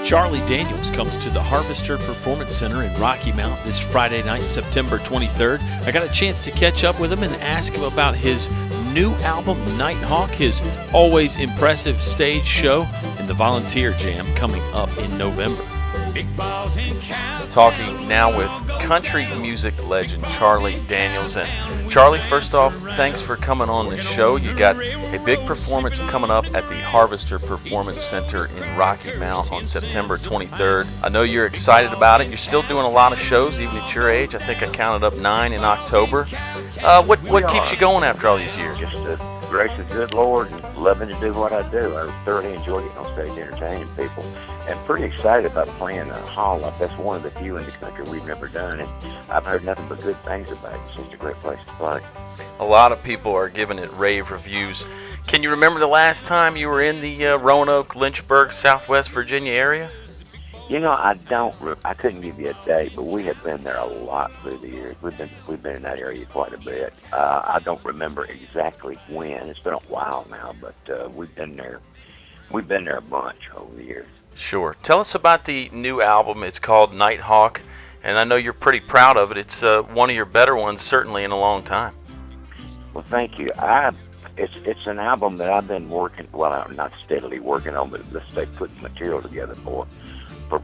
Charlie Daniels comes to the Harvester Performance Center in Rocky Mount this Friday night, September 23rd. I got a chance to catch up with him and ask him about his new album, Nighthawk, his always impressive stage show, and the Volunteer Jam coming up in November. Talking now with country music legend Charlie Daniels. And Charlie, first off, thanks for coming on the show. You got a big performance coming up at the Harvester Performance Center in Rocky Mount on September 23rd. I know you're excited about it. You're still doing a lot of shows, even at your age. I think I counted up 9 in October. What keeps you going after all these years? Just the grace of the good Lord and loving to do what I do. I thoroughly enjoy getting on stage entertaining people. And pretty excited about playing a hall up. That's one of the few in the country we've never done, and I've heard nothing but good things about it. It's just a great place to play. A lot of people are giving it rave reviews. Can you remember the last time you were in the Roanoke, Lynchburg, Southwest Virginia area? You know, I couldn't give you a date, but we have been there a lot through the years. We've been in that area quite a bit. I don't remember exactly when. It's been a while now, but we've been there. We've been there a bunch over the years. Sure. Tell us about the new album. It's called Nighthawk, and I know you're pretty proud of it. It's one of your better ones, certainly, in a long time. Well, thank you. It's an album that I've been working, well, I'm not steadily working on, but let's say putting material together for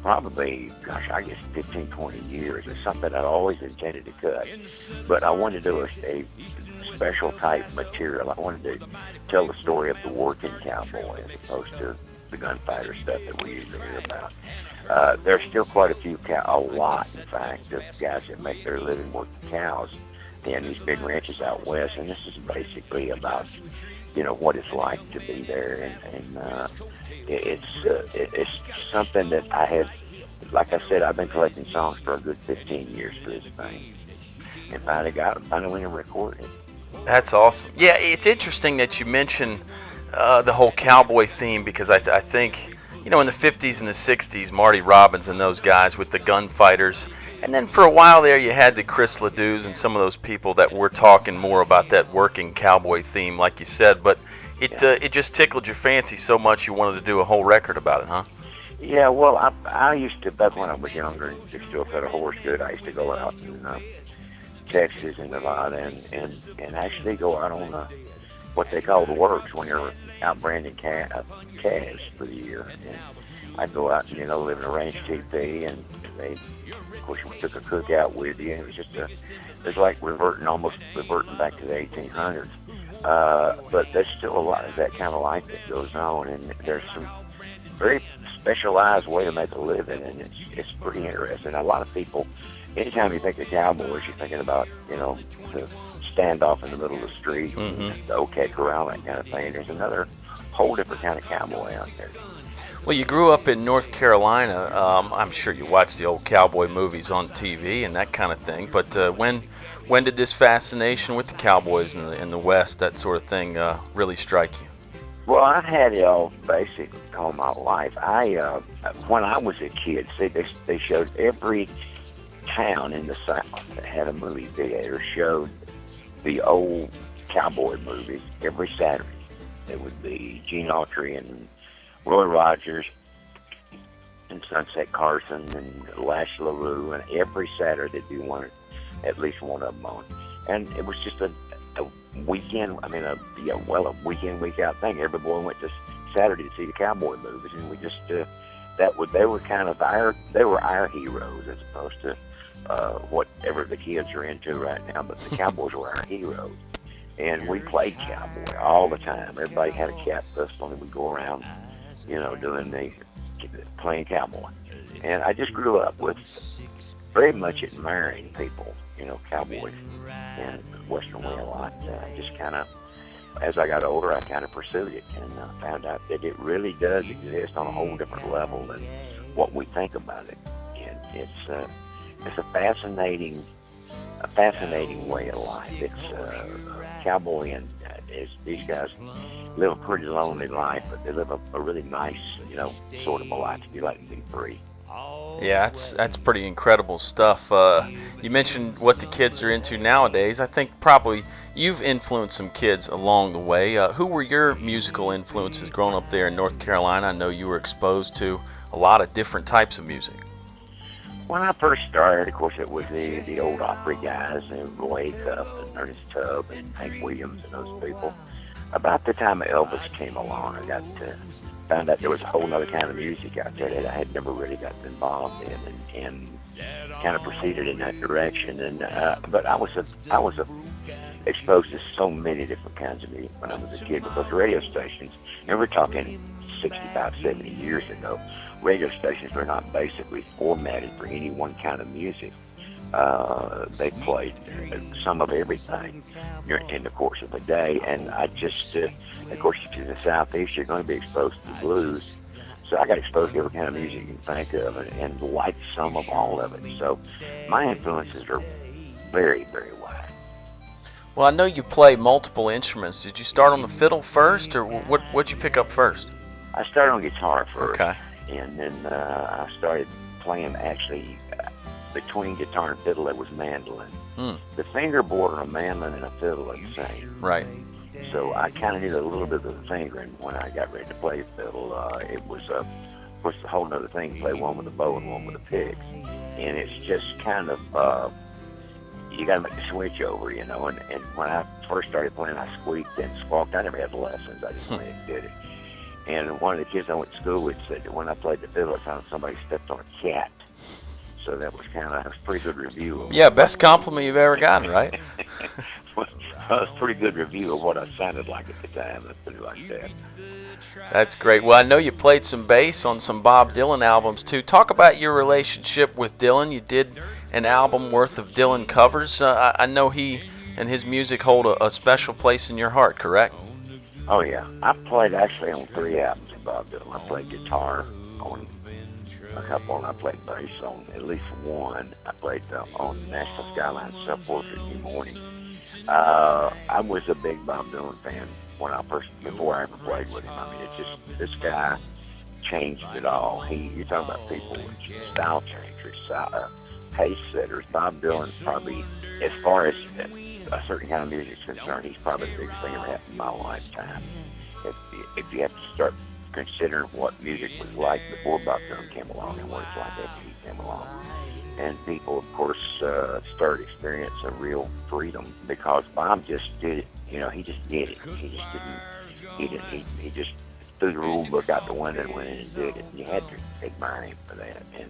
probably, gosh, I guess 15, 20 years. It's something I'd always intended to cut, but I wanted to do a special type material. I wanted to tell the story of the working cowboy as opposed to the gunfighter stuff that we usually hear about. There's still quite a lot, in fact, of guys that make their living working cows in these big ranches out west, and this is basically about, you know, what it's like to be there, and it's something that I have, like I said, I've been collecting songs for a good 15 years for this thing, and finally recorded it. That's awesome. Yeah, it's interesting that you mention the whole cowboy theme, because I think, you know, in the 50s and the 60s, Marty Robbins and those guys with the gunfighters, and then for a while there you had the Chris Ledoux and some of those people that were talking more about that working cowboy theme, like you said, but it just tickled your fancy so much you wanted to do a whole record about it, huh? Yeah, well, I used to, back when I was younger and still fed a horse good, I used to go out in Texas and Nevada and actually go out on what they call the works when you're out branding calves for the year. And I'd go out and, you know, live in a ranch TP, and they, of course, we took a cookout with you. It was just it's like reverting back to the 1800s. But there's still a lot of that kind of life that goes on, and there's some very specialized way to make a living, and it's pretty interesting. A lot of people, anytime you think of cowboys, you're thinking about, you know, the standoff in the middle of the street, the OK Corral, that kind of thing. There's another whole different kind of cowboy out there. Well, you grew up in North Carolina. I'm sure you watched the old cowboy movies on TV and that kind of thing. But when did this fascination with the cowboys in the West, that sort of thing, really strike you? Well, I've had it all basic all my life. When I was a kid, see, they showed every town in the South that had a movie theater showed the old cowboy movies every Saturday. It would be Gene Autry and Roy Rogers and Sunset Carson and Lash LaRue, and every Saturday they'd do at least one of them on. And it was just a weekend, a weekend, week out thing. Every boy went to Saturday to see the cowboy movies, and we just, they were kind of our heroes as opposed to whatever the kids are into right now, but the cowboys were our heroes. And we played cowboy all the time. Everybody had a cat pistol, and we'd go around, you know, playing cowboy. And I just grew up with very much admiring people, you know, cowboys and Western way a lot. Just kind of, as I got older, I kind of pursued it and found out that it really does exist on a whole different level than what we think about it. And it's a fascinating way of life. It's cowboy, and these guys live a pretty lonely life, but they live a really nice, you know, sort of a life to be like to be free. Yeah, that's pretty incredible stuff. You mentioned what the kids are into nowadays. I think probably you've influenced some kids along the way. Who were your musical influences growing up there in North Carolina? I know you were exposed to a lot of different types of music. When I first started, of course, it was the old Opry guys, and Roy Acuff and Ernest Tubb and Hank Williams and those people. About the time Elvis came along, I found out there was a whole other kind of music out there that I had never really gotten involved in, and kind of proceeded in that direction. And but I was exposed to so many different kinds of music when I was a kid, because the radio stations, and we're talking 65, 70 years ago, radio stations were not basically formatted for any one kind of music. They played some of everything in the course of the day, and I just, of course, if you're in the Southeast, you're going to be exposed to blues. So I got exposed to every kind of music you can think of, and liked some of all of it. So my influences are very, very wide. Well, I know you play multiple instruments. Did you start on the fiddle first, or what'd you pick up first? I started on guitar first, okay, and then I started playing actually. Between guitar and fiddle, there was mandolin. The fingerboard on a mandolin and a fiddle are the same. Right. So I kind of did a little bit of the fingering when I got ready to play fiddle. It was, of course, a whole other thing to play one with a bow and one with a pick. And it's just kind of, you got to make the switch over, you know. And when I first started playing, I squeaked and squawked. I never had lessons. I just went and did it. And one of the kids I went to school with said that when I played the fiddle, I found somebody stepped on a cat. So that was a pretty good review. Yeah, best compliment you've ever gotten, right? Well, it was a pretty good review of what I sounded like at the time. Let's put it like that. That's great. Well, I know you played some bass on some Bob Dylan albums, too. Talk about your relationship with Dylan. You did an album worth of Dylan covers. I know he and his music hold a special place in your heart, correct? Oh, yeah. I played actually on 3 albums of Bob Dylan. I played guitar on a couple, and I played bass on at least one. I played on National Skyline Subportrait in the morning. I was a big Bob Dylan fan before I ever played with him. I mean, it's just, this guy changed it all. You're talking about people with style changers, pace setters. Bob Dylan probably, as far as a certain kind of music is concerned, he's probably the biggest thing that happened in my lifetime. If you have to start considering what music was like before Bob Dylan came along and what it's like after he came along. And people, of course, started experiencing real freedom because Bob just did it. You know, he just did it. He just threw the rule book out the window and went in and did it. And you had to admire him for that. And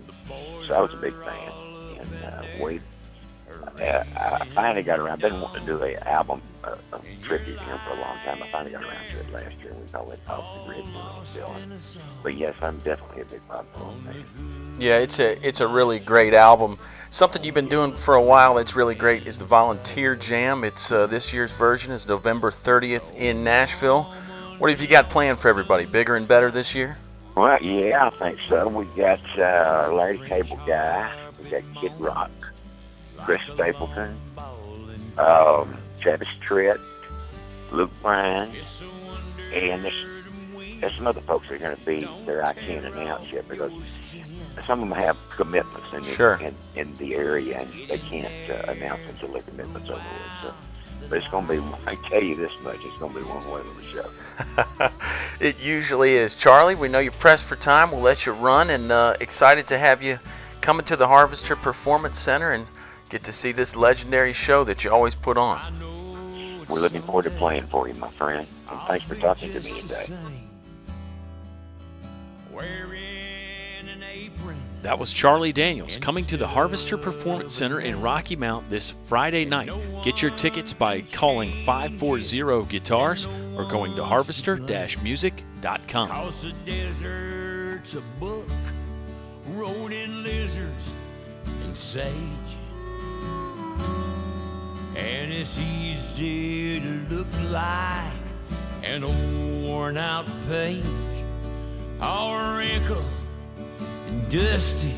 so I was a big fan. And I finally got around. I've been wanting to do an album, a tribute to him for a long time. I finally got around to it last year. We call it Off the Grid Dylan. But yes, I'm definitely a big Bob Dylan fan. Yeah, it's a really great album. Something you've been doing for a while that's really great is the Volunteer Jam. It's this year's version is November 30th in Nashville. What have you got planned for everybody? Bigger and better this year? Well, yeah, I think so. We got Larry Cable Guy. We got Kid Rock. Chris Stapleton, Travis Tritt, Luke Bryan, and there's some other folks that are going to be there I can't announce yet because some of them have commitments in the area and they can't announce until their commitments over with. So, but it's going to be, I tell you this much, it's going to be one whale of a show. It usually is. Charlie, we know you're pressed for time. We'll let you run, and excited to have you coming to the Harvester Performance Center and get to see this legendary show that you always put on. We're looking forward to playing for you, my friend. And thanks for talking to me today. That was Charlie Daniels coming to the Harvester Performance Center in Rocky Mount this Friday night. Get your tickets by calling 540-GUITARS or going to harvester-music.com. Across the desert's a book, rodent lizards and sage. And it's easy to look like an worn out page, all wrinkled and dusty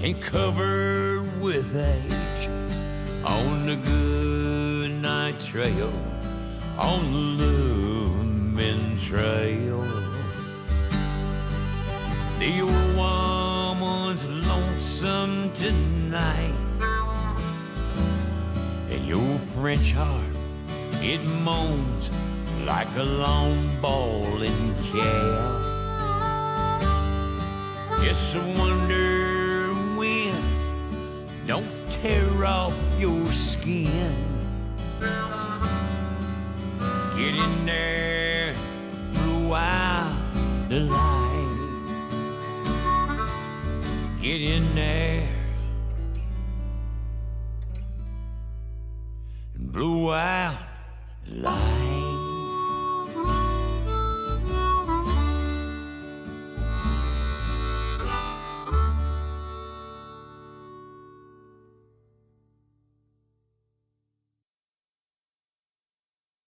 and covered with age. On the good night trail, on the Lumen Trail, the old woman's lonesome tonight. And your French heart, it moans like a long ball in calf. tear off your skin. Get in there, blow out the light. Get in there and blow out the light.